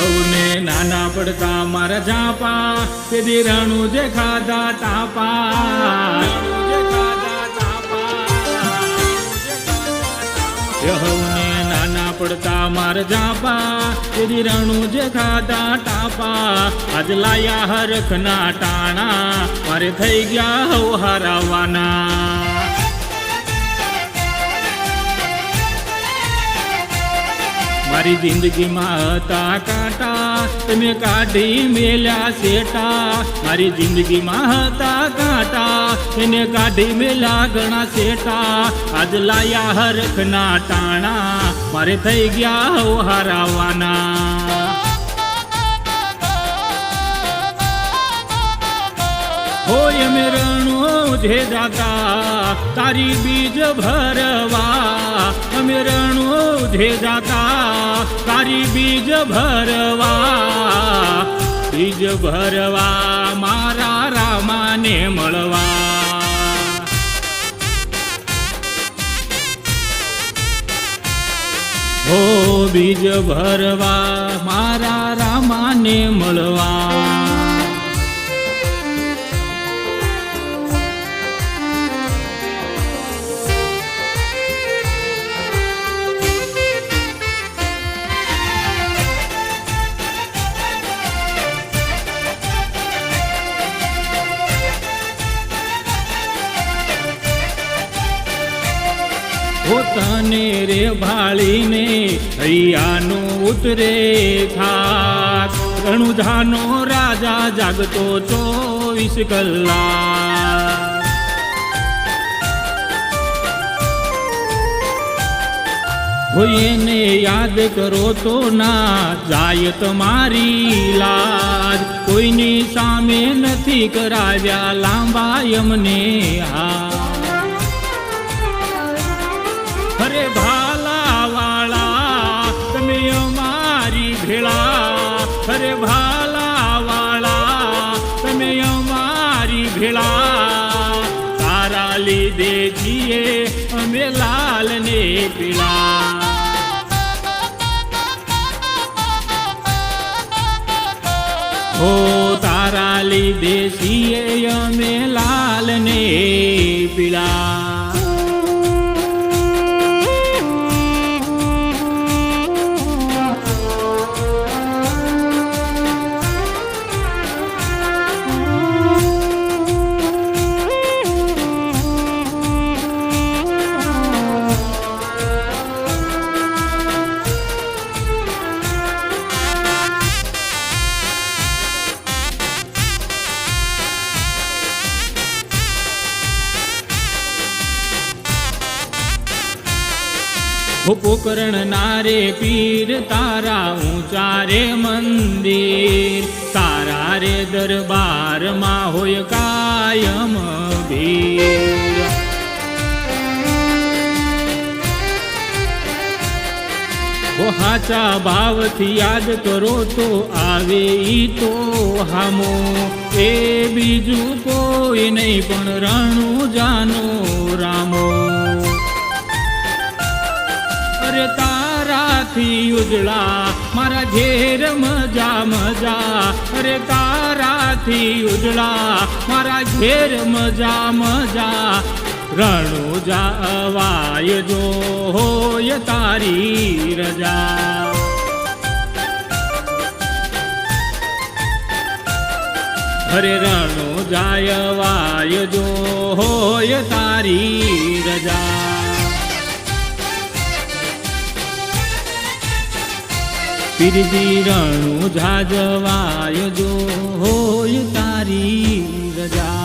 હવને નાના પડતા મારા ઝાપા તે રાણું જે ખાધા તાપા હવને નાના પડતા મારા ઝાપા તે રાણું જે ખાધા ટાપા આજ લાયા હરખના ટાણા મારે થઈ ગયા હવ હારાવાના મારી જિંદગીમાં હતા કાંટા તમે કાઢી મેલ્યા શેટા મારી જિંદગીમાં હતા કાંટા એને કાઢી મેલ્યા ઘણા શેટા આજ લાયા હરખના ટાણા મારે થઈ ગયા હવ હારાવાના હોય અમે રણું જે જાતા તારી બીજ ભરવા અમે રણું જે જાતા તારી બીજ ભરવા મારા રામાને મળવા હો બીજ ભરવા મારા રામાને મળવા તને રે ભાળીને હૈયાનું ઉતરે થાક રણુજાનો રાજા જાગતો 24 કલાક હોય એને યાદ કરો તો ના જાય તમારી લાજ કોઈની સામે નથી કરાવ્યા લાંબા યમને અરે ભાલા વાળા તમે અમારી ભેળા અરે ભાલા વાળા તમે અમારી ભેળા તારા લીધે જીએ અમે લાલ ને પીળા હો તારા લીધે જીએ અમે લાલ ને પીળા પોકરણ નારે પીર તારા ઊંચા રે મંદિર તારા રે દરબારમાં હોય કાયમ ભીડ હાચા ભાવથી યાદ કરો તો આવે ઈ તો હામો એ બીજું કોઈ નહીં પણ રણુજાનો રામો અરે તારાથી ઉજળા મારા ઘેર મજા મજા અરે તારાથી ઉજળા મારા ઘેર મજા મજા રણુજા અવાય જો હોય તારી રજા અરે રણુજા અવાય જો હોય તારી રજા પીરજી રણુજા જવાય જો હોય તારી રજા